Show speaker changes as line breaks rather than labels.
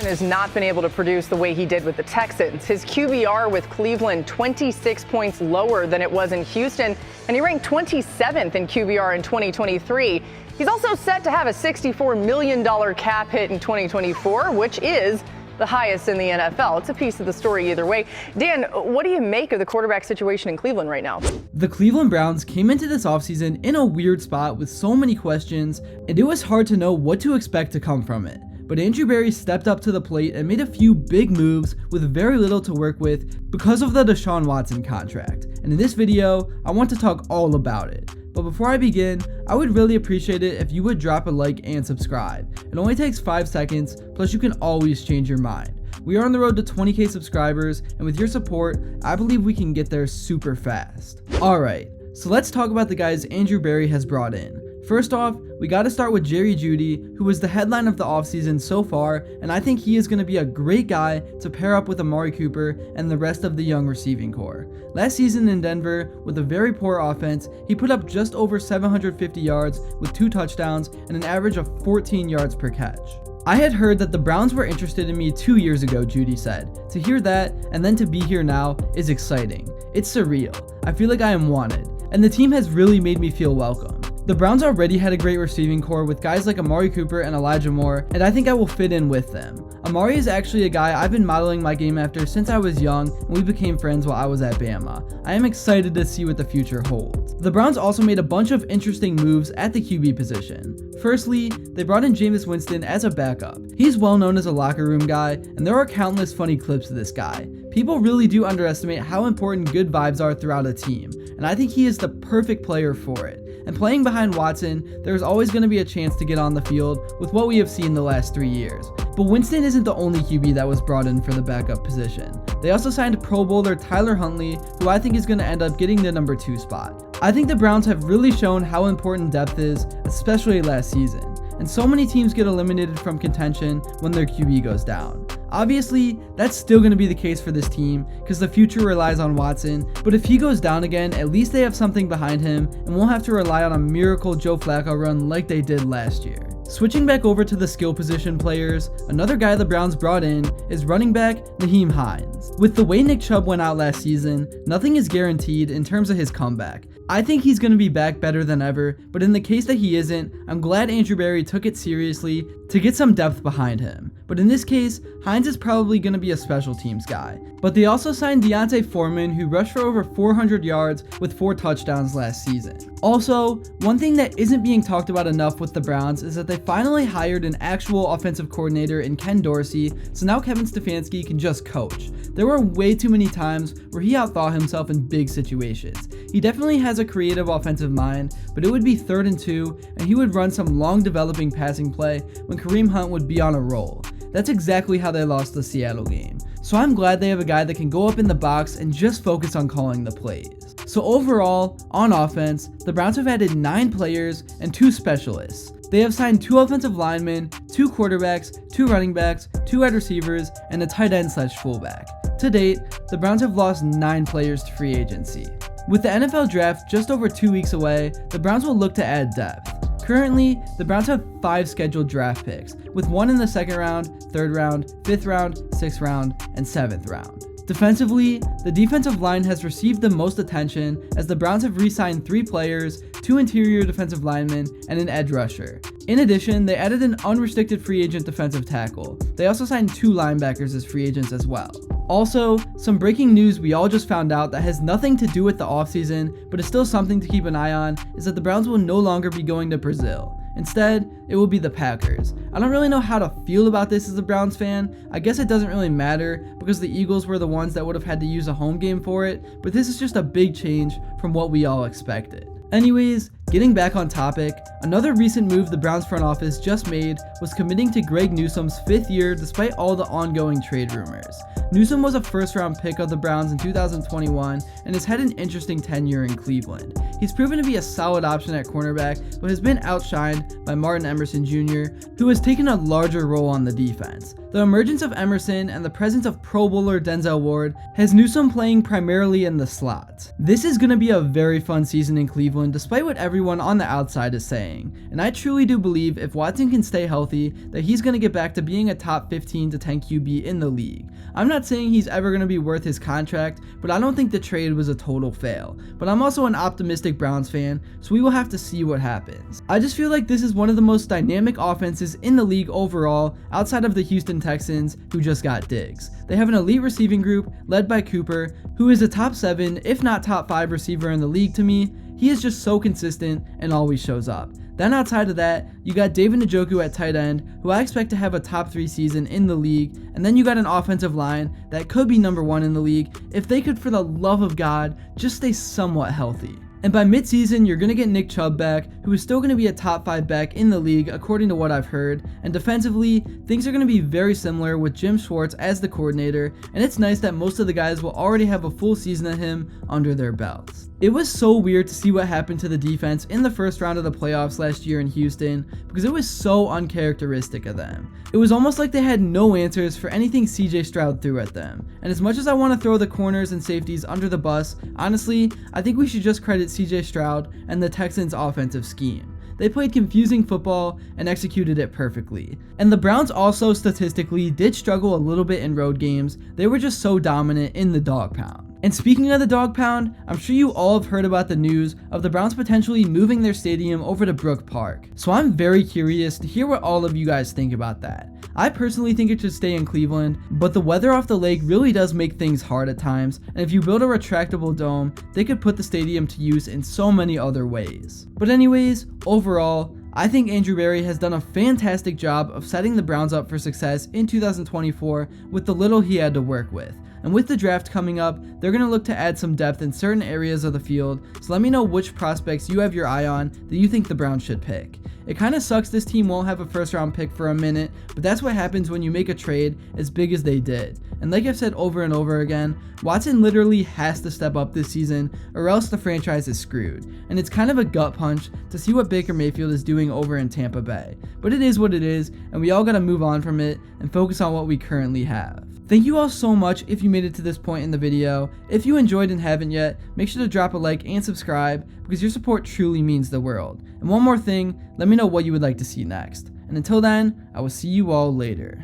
has not been able to produce the way he did with the Texans. His QBR with Cleveland 26 points lower than it was in Houston, and he ranked 27th in QBR in 2023. He's also set to have a $64 million cap hit in 2024, which is the highest in the NFL. It's a piece of the story either way. Dan, what do you make of the quarterback situation in Cleveland right now?
The Cleveland Browns came into this offseason in a weird spot with so many questions, and it was hard to know what to expect to come from it. But Andrew Berry stepped up to the plate and made a few big moves with very little to work with because of the Deshaun Watson contract. And in this video, I want to talk all about it. But before I begin, I would really appreciate it if you would drop a like and subscribe. It only takes 5 seconds, plus you can always change your mind. We are on the road to 20k subscribers, and with your support, I believe we can get there super fast. Alright, so let's talk about the guys Andrew Berry has brought in. First off, we gotta start with Jerry Jeudy, who was the headline of the offseason so far, and I think he is gonna be a great guy to pair up with Amari Cooper and the rest of the young receiving core. Last season in Denver, with a very poor offense, he put up just over 750 yards with 2 touchdowns and an average of 14 yards per catch. I had heard that the Browns were interested in me 2 years ago, Jeudy said. To hear that, and then to be here now, is exciting. It's surreal. I feel like I am wanted, and the team has really made me feel welcome. The Browns already had a great receiving core with guys like Amari Cooper and Elijah Moore, and I think I will fit in with them. Amari is actually a guy I've been modeling my game after since I was young, and we became friends while I was at Bama. I am excited to see what the future holds. The Browns also made a bunch of interesting moves at the QB position. Firstly, they brought in Jameis Winston as a backup. He's well known as a locker room guy, and there are countless funny clips of this guy. People really do underestimate how important good vibes are throughout a team, and I think he is the perfect player for it. And playing behind Watson, there's always going to be a chance to get on the field with what we have seen the last 3 years. But Winston isn't the only QB that was brought in for the backup position. They also signed Pro Bowler Tyler Huntley, who I think is going to end up getting the number 2 spot. I think the Browns have really shown how important depth is, especially last season. And so many teams get eliminated from contention when their QB goes down. Obviously, that's still going to be the case for this team because the future relies on Watson, but if he goes down again, at least they have something behind him and won't have to rely on a miracle Joe Flacco run like they did last year. Switching back over to the skill position players, another guy the Browns brought in is running back Nyheim Hines. With the way Nick Chubb went out last season, nothing is guaranteed in terms of his comeback. I think he's going to be back better than ever, but in the case that he isn't, I'm glad Andrew Berry took it seriously to get some depth behind him. But in this case, Hines is probably going to be a special teams guy. But they also signed D'Onta Foreman, who rushed for over 400 yards with 4 touchdowns last season. Also, one thing that isn't being talked about enough with the Browns is that they finally hired an actual offensive coordinator in Ken Dorsey, so now Kevin Stefanski can just coach. There were way too many times where he outthought himself in big situations. He definitely has a creative offensive mind, but it would be 3rd and 2, and he would run some long developing passing play when Kareem Hunt would be on a roll. That's exactly how they lost the Seattle game. So I'm glad they have a guy that can go up in the box and just focus on calling the plays. So overall, on offense, the Browns have added 9 players and 2 specialists. They have signed 2 offensive linemen, 2 quarterbacks, 2 running backs, 2 wide receivers, and a tight end / fullback. To date, the Browns have lost 9 players to free agency. With the NFL draft just over 2 weeks away, the Browns will look to add depth. Currently, the Browns have 5 scheduled draft picks, with 1 in the 2nd round, 3rd round, 5th round, 6th round, and 7th round. Defensively, the defensive line has received the most attention as the Browns have re-signed 3 players, 2 interior defensive linemen, and an edge rusher. In addition, they added an unrestricted free agent defensive tackle. They also signed 2 linebackers as free agents as well. Also, some breaking news we all just found out that has nothing to do with the offseason, but is still something to keep an eye on, is that the Browns will no longer be going to Brazil. Instead, it will be the Packers. I don't really know how to feel about this as a Browns fan. I guess it doesn't really matter because the Eagles were the ones that would have had to use a home game for it, but this is just a big change from what we all expected. Anyways, getting back on topic, another recent move the Browns front office just made was committing to Greg Newsome's 5th year despite all the ongoing trade rumors. Newsome was a first-round pick of the Browns in 2021 and has had an interesting tenure in Cleveland. He's proven to be a solid option at cornerback, but has been outshined by Martin Emerson Jr., who has taken a larger role on the defense. The emergence of Emerson and the presence of Pro Bowler Denzel Ward has Newsome playing primarily in the slot. This is going to be a very fun season in Cleveland despite what everyone everyone on the outside is saying. And I truly do believe if Watson can stay healthy, that he's going to get back to being a top 15 to 10 QB in the league. I'm not saying he's ever going to be worth his contract, but I don't think the trade was a total fail. But I'm also an optimistic Browns fan, so we will have to see what happens. I just feel like this is one of the most dynamic offenses in the league overall, outside of the Houston Texans, who just got Diggs. They have an elite receiving group led by Cooper, who is a top 7, if not top 5 receiver in the league to me. He is just so consistent and always shows up. Then outside of that, you got David Njoku at tight end, who I expect to have a top 3 season in the league, and then you got an offensive line that could be number 1 in the league if they could, for the love of God, just stay somewhat healthy. And by midseason, you're going to get Nick Chubb back, who is still going to be a top 5 back in the league according to what I've heard. And defensively, things are going to be very similar with Jim Schwartz as the coordinator, and it's nice that most of the guys will already have a full season of him under their belts. It was so weird to see what happened to the defense in the first round of the playoffs last year in Houston, because it was so uncharacteristic of them. It was almost like they had no answers for anything CJ Stroud threw at them. And as much as I want to throw the corners and safeties under the bus, honestly, I think we should just credit CJ Stroud and the Texans' offensive scheme. They played confusing football and executed it perfectly. And the Browns also statistically did struggle a little bit in road games. They were just so dominant in the dog pound. And speaking of the dog pound, I'm sure you all have heard about the news of the Browns potentially moving their stadium over to Brook Park. So I'm very curious to hear what all of you guys think about that. I personally think it should stay in Cleveland, but the weather off the lake really does make things hard at times, and if you build a retractable dome, they could put the stadium to use in so many other ways. But anyways, overall, I think Andrew Berry has done a fantastic job of setting the Browns up for success in 2024 with the little he had to work with. And with the draft coming up, they're going to look to add some depth in certain areas of the field, so let me know which prospects you have your eye on that you think the Browns should pick. It kind of sucks this team won't have a first round pick for a minute, but that's what happens when you make a trade as big as they did. And like I've said over and over again, Watson literally has to step up this season or else the franchise is screwed. And it's kind of a gut punch to see what Baker Mayfield is doing over in Tampa Bay. But it is what it is, and we all got to move on from it and focus on what we currently have. Thank you all so much if you made it to this point in the video. If you enjoyed and haven't yet, make sure to drop a like and subscribe because your support truly means the world. And one more thing, let me know what you would like to see next. And until then, I will see you all later.